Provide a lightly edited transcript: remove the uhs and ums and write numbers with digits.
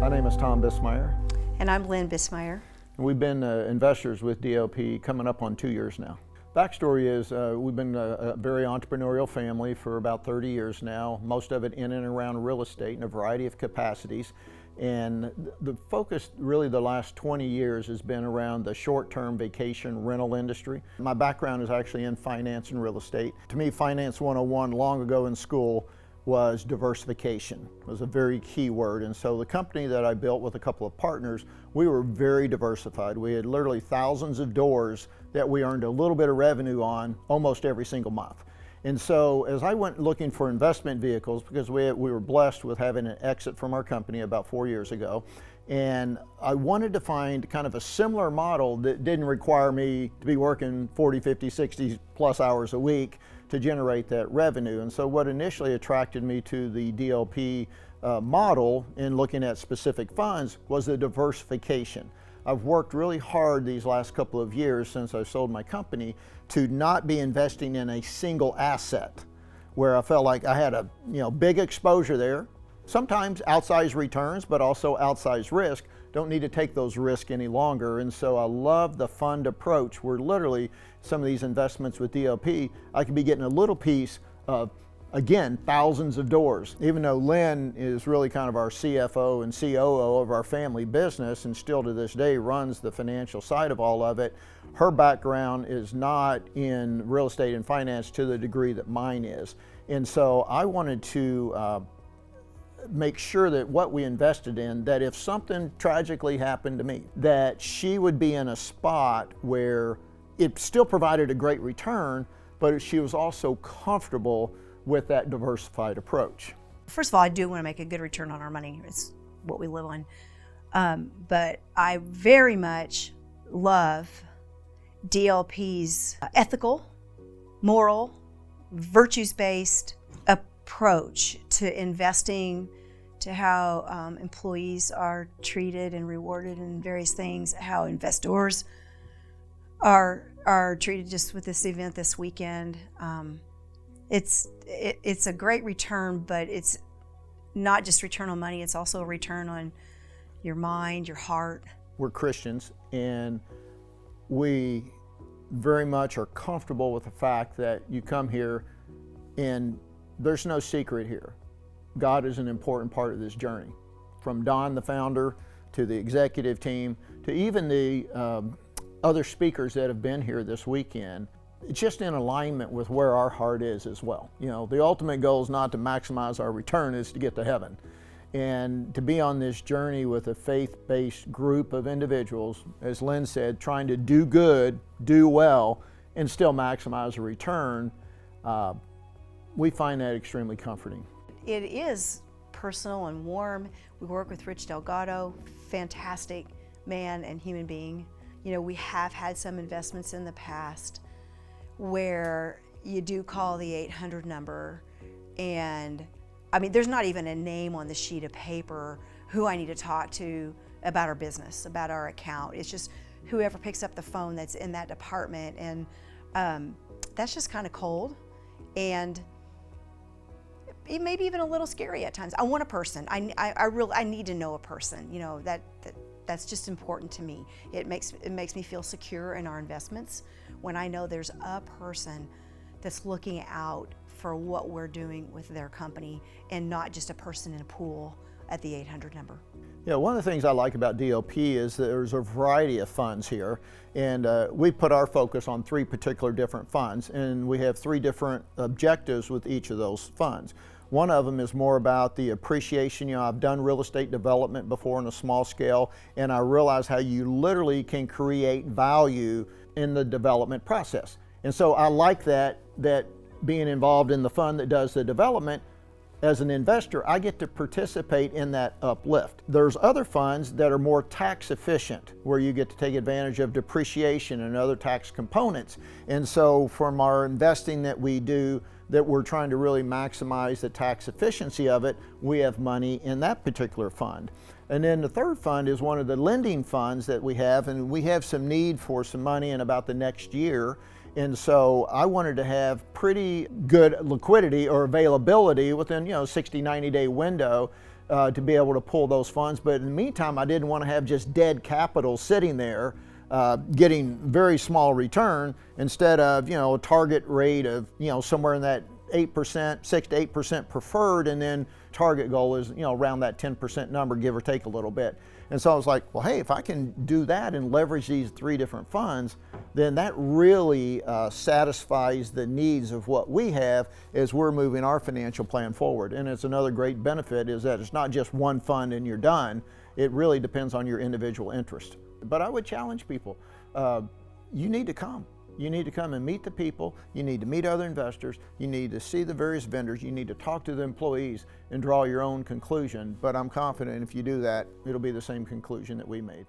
My name is Tom Bissmeyer. And I'm Lynne Bissmeyer. We've been investors with DLP coming up on 2 years now. Backstory is we've been a very entrepreneurial family for about 30 years now, most of it in and around real estate in a variety of capacities. And the focus really the last 20 years has been around the short-term vacation rental industry. My background is actually in finance and real estate. To me, Finance 101 long ago in school was diversification. It was a very key word. And so the company that I built with a couple of partners, we were very diversified. We had literally thousands of doors that we earned a little bit of revenue on almost every single month. And so as I went looking for investment vehicles, because we were blessed with having an exit from our company about 4 years ago, and I wanted to find kind of a similar model that didn't require me to be working 40, 50, 60 plus hours a week to generate that revenue. And so what initially attracted me to the DLP model in looking at specific funds was the diversification. I've worked really hard these last couple of years since I sold my company to not be investing in a single asset where I felt like I had a big exposure there. Sometimes outsized returns, but also outsized risk. Don't need to take those risks any longer. And so I love the fund approach where literally some of these investments with DLP, I could be getting a little piece of, again, thousands of doors. Even though Lynne is really kind of our CFO and COO of our family business and still to this day runs the financial side of all of it, her background is not in real estate and finance to the degree that mine is. And so I wanted to make sure that what we invested in, that if something tragically happened to me, that she would be in a spot where it still provided a great return, but she was also comfortable with that diversified approach. First of all, I do want to make a good return on our money. It's what we live on. But I very much love DLP's ethical, moral, virtues-based approach to investing, to how employees are treated and rewarded in various things, how investors are treated. Just with this event this weekend. It's a great return, but it's not just return on money, it's also a return on your mind, your heart. We're Christians, and we very much are comfortable with the fact that you come here and there's no secret here. God is an important part of this journey. From Don, the founder, to the executive team, to even the other speakers that have been here this weekend, it's just in alignment with where our heart is as well. The ultimate goal is not to maximize our return, it's to get to heaven. And to be on this journey with a faith-based group of individuals, as Lynne said, trying to do good, do well, and still maximize a return, we find that extremely comforting. It is personal and warm. We work with Rich Delgado, fantastic man and human being. We have had some investments in the past where you do call the 800 number, and there's not even a name on the sheet of paper who I need to talk to about our business, about our account. It's just whoever picks up the phone that's in that department, and that's just kind of cold, and it may be even a little scary at times. I want a person. I need to know a person. That's just important to me. It makes me feel secure in our investments when I know there's a person that's looking out for what we're doing with their company and not just a person in a pool at the 800 number. Yeah, one of the things I like about DLP is that there's a variety of funds here, and we put our focus on 3 particular different funds, and we have 3 different objectives with each of those funds. One of them is more about the appreciation. I've done real estate development before on a small scale, and I realize how you literally can create value in the development process. And so I like that being involved in the fund that does the development, as an investor, I get to participate in that uplift. There's other funds that are more tax efficient, where you get to take advantage of depreciation and other tax components. And so from our investing that we do, that we're trying to really maximize the tax efficiency of it, we have money in that particular fund. And then the third fund is one of the lending funds that we have, and we have some need for some money in about the next year. And so I wanted to have pretty good liquidity or availability within 60, 90-day window to be able to pull those funds. But in the meantime, I didn't want to have just dead capital sitting there getting very small return instead of, a target rate of, somewhere in that 8%, 6 to 8% preferred, and then target goal is, around that 10% number, give or take a little bit. And so I was like, well, hey, if I can do that and leverage these 3 different funds, then that really satisfies the needs of what we have as we're moving our financial plan forward. And it's another great benefit is that it's not just one fund and you're done. It really depends on your individual interest. But I would challenge people, you need to come. You need to come and meet the people, you need to meet other investors, you need to see the various vendors, you need to talk to the employees and draw your own conclusion. But I'm confident if you do that, it'll be the same conclusion that we made.